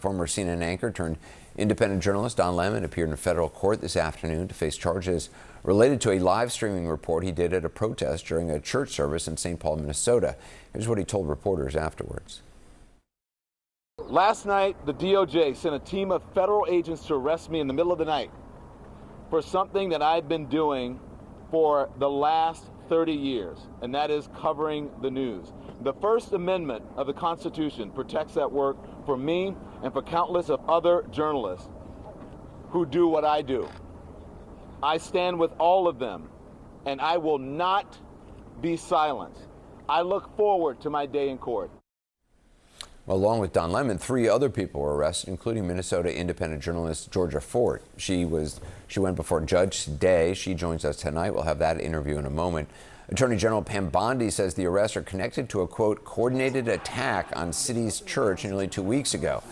Former CNN anchor turned independent journalist Don Lemon appeared in federal court this afternoon to face charges related to a live streaming report he did at a protest during a church service in St. Paul, Minnesota. Here's what he told reporters afterwards. Last night, the DOJ sent a team of federal agents to arrest me in the middle of the night for something that I've been doing for the last 30 years, and that is covering the news. The First Amendment of the Constitution protects that work for me and for countless of other journalists who do what I do. I stand with all of them, and I will not be silent. I look forward to my day in court. Well, along with Don Lemon, 3 other people were arrested, including Minnesota independent journalist Georgia Fort. She went before a judge today. She joins us tonight. We'll have that interview in a moment. Attorney General Pam Bondi says the arrests are connected to a, quote, coordinated attack on City's church nearly 2 weeks ago.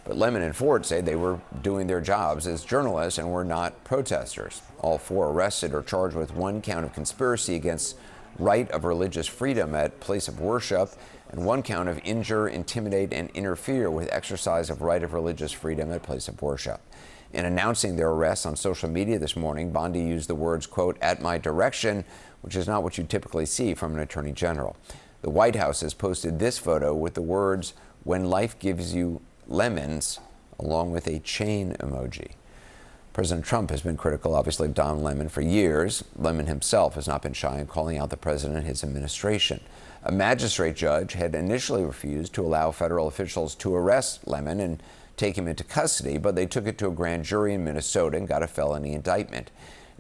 But Lemon and Fort say they were doing their jobs as journalists and were not protesters. All 4 arrested are charged with 1 count of conspiracy against right of religious freedom at place of worship and 1 count of injure, intimidate, and interfere with exercise of right of religious freedom at place of worship. In announcing their arrests on social media this morning, Bondi used the words, quote, at my direction, which is not what you typically see from an attorney general. The White House has posted this photo with the words, when life gives you lemons, along with a chain emoji. President Trump has been critical, obviously, of Don Lemon for years. Lemon himself has not been shy in calling out the president and his administration. A magistrate judge had initially refused to allow federal officials to arrest Lemon and take him into custody, but they took it to a grand jury in Minnesota and got a felony indictment.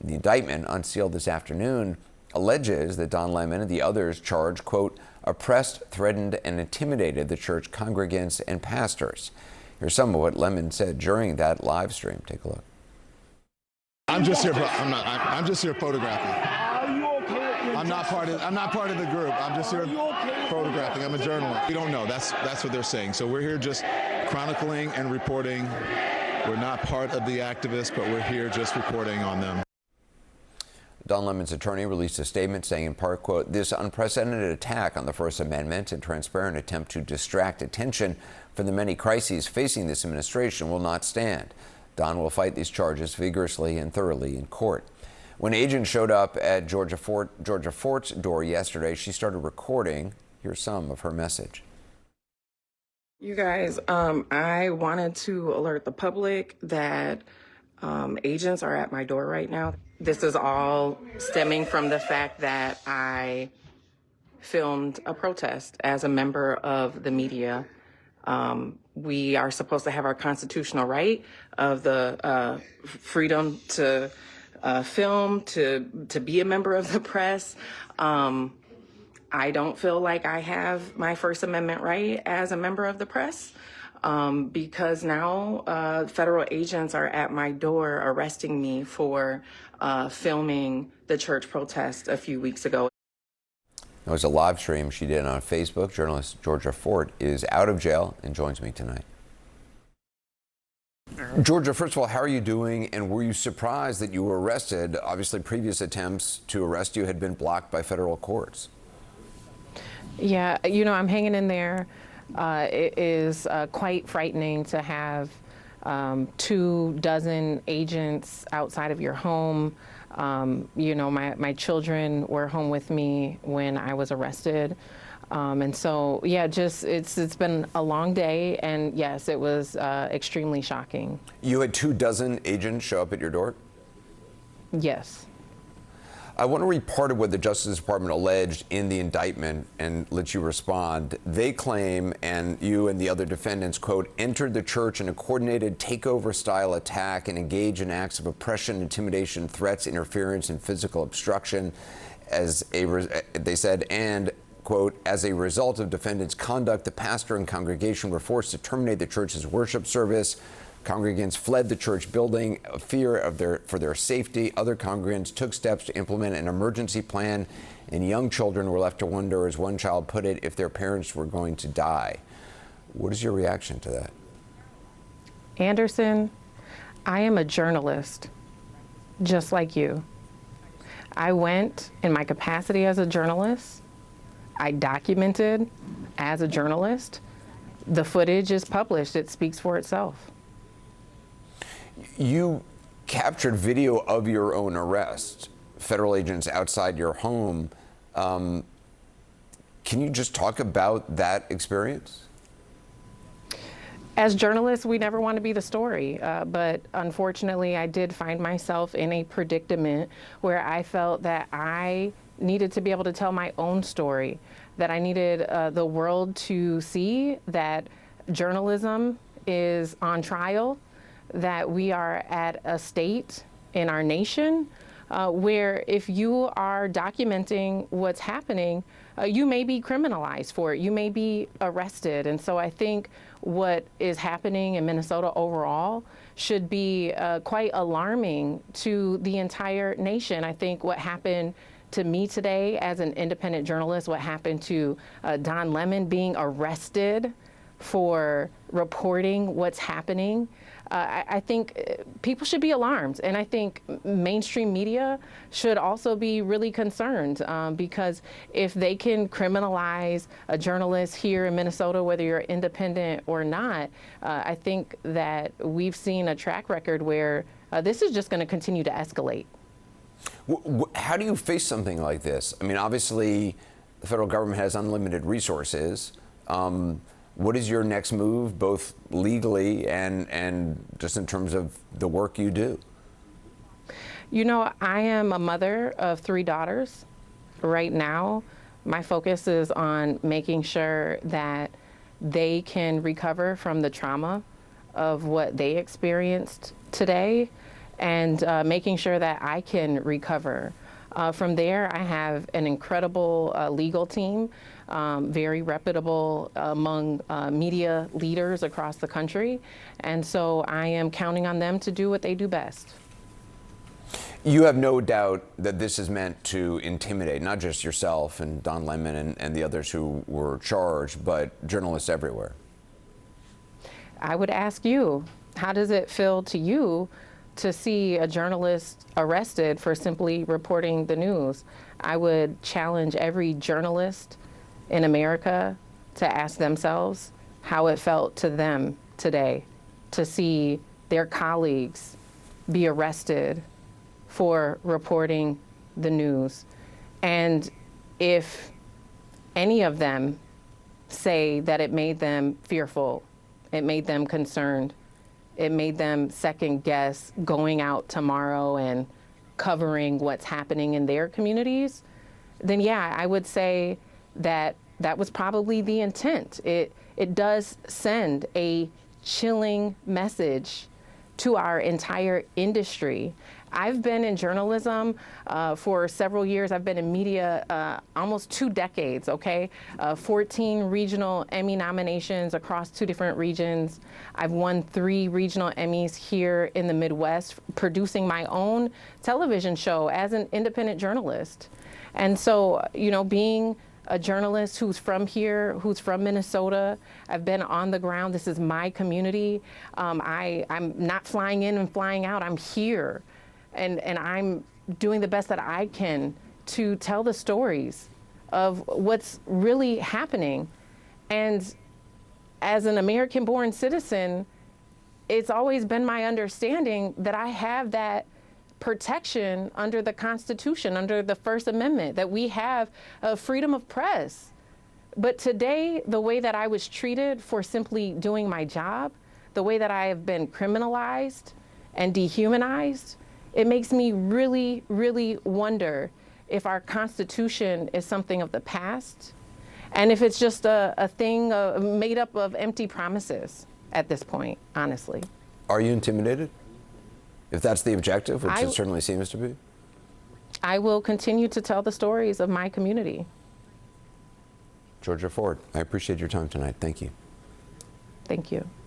The indictment, unsealed this afternoon, alleges that Don Lemon and the others charged, quote, oppressed, threatened, and intimidated the church congregants and pastors. Here's some of what Lemon said during that live stream. Take a look. I'm just here photographing. Are you okay? I'm not part of the group. I'm just here photographing. I'm a journalist. We don't know. That's what they're saying. So we're here just chronicling and reporting. We're not part of the activists, but we're here just reporting on them. Don Lemon's attorney released a statement saying in part, quote, this unprecedented attack on the First Amendment and transparent attempt to distract attention from the many crises facing this administration will not stand. Don will fight these charges vigorously and thoroughly in court. When agents showed up at Georgia Fort's door yesterday, she started recording. Here's some of her message. You guys, I wanted to alert the public that agents are at my door right now. This is all stemming from the fact that I filmed a protest as a member of the media. We are supposed to have our constitutional right of the freedom to film, to be a member of the press. I don't feel like I have my First Amendment right as a member of the press because now federal agents are at my door arresting me for filming the church protest a few weeks ago. It was a live stream she did on Facebook. Journalist Georgia Fort is out of jail and joins me tonight. Georgia, first of all, how are you doing? And were you surprised that you were arrested? Obviously, previous attempts to arrest you had been blocked by federal courts. Yeah, you know, I'm hanging in there. It is quite frightening to have 24 agents outside of your home. You know, my children were home with me when I was arrested. And so, yeah, just it's been a long day. And yes, it was extremely shocking. You had 24 agents show up at your door? Yes. I want to read part of what the Justice Department alleged in the indictment and let you respond. They claim, and you and the other defendants, quote, entered the church in a coordinated takeover-style attack and engaged in acts of oppression, intimidation, threats, interference, and physical obstruction, they said, and, quote, as a result of defendants' conduct, the pastor and congregation were forced to terminate the church's worship service. Congregants fled the church building, fear for their safety. Other congregants took steps to implement an emergency plan, and young children were left to wonder, as one child put it, if their parents were going to die. What is your reaction to that? Anderson, I am a journalist, just like you. I went in my capacity as a journalist. I documented as a journalist. the footage is published. It speaks for itself. You captured video of your own arrest, federal agents outside your home. Can you just talk about that experience? As journalists, we never want to be the story, but unfortunately, I did find myself in a predicament where I felt that I needed to be able to tell my own story, that I needed the world to see that journalism is on trial, that we are at a state in our nation where if you are documenting what's happening, you may be criminalized for it. You may be arrested. And so I think what is happening in Minnesota overall should be quite alarming to the entire nation. I think what happened to me today as an independent journalist, what happened to Don Lemon being arrested for reporting what's happening, I think people should be alarmed. And I think mainstream media should also be really concerned because if they can criminalize a journalist here in Minnesota, whether you're independent or not, I think that we've seen a track record where this is just going to continue to escalate. How do you face something like this? I mean, obviously, the federal government has unlimited resources. What is your next move, both legally and just in terms of the work you do? You know, I am a mother of 3 daughters. Right now, my focus is on making sure that they can recover from the trauma of what they experienced today and making sure that I can recover. From there, I have an incredible legal team, very reputable among media leaders across the country. And so I am counting on them to do what they do best. You have no doubt that this is meant to intimidate not just yourself and Don Lemon and the others who were charged, but journalists everywhere. I would ask you, how does it feel to you to see a journalist arrested for simply reporting the news? I would challenge every journalist in America to ask themselves how it felt to them today to see their colleagues be arrested for reporting the news. And if any of them say that it made them fearful, it made them concerned, it made them second guess going out tomorrow and covering what's happening in their communities, then yeah, I would say that that was probably the intent. It does send a chilling message to our entire industry. I've been in journalism for several years. I've been in media almost 2 decades, okay? 14 regional Emmy nominations across 2 different regions. I've won 3 regional Emmys here in the Midwest, producing my own television show as an independent journalist. And so, you know, being a journalist who's from here, who's from Minnesota, I've been on the ground. This is my community. I'm not flying in and flying out. I'm here. And I'm doing the best that I can to tell the stories of what's really happening. And as an American-born citizen, it's always been my understanding that I have that protection under the Constitution, under the First Amendment, that we have freedom of press. But today, the way that I was treated for simply doing my job, the way that I have been criminalized and dehumanized, it makes me really, really wonder if our Constitution is something of the past and if it's just a thing made up of empty promises at this point, honestly. Are you intimidated? If that's the objective, which it certainly seems to be? I will continue to tell the stories of my community. Georgia Ford, I appreciate your time tonight. Thank you. Thank you.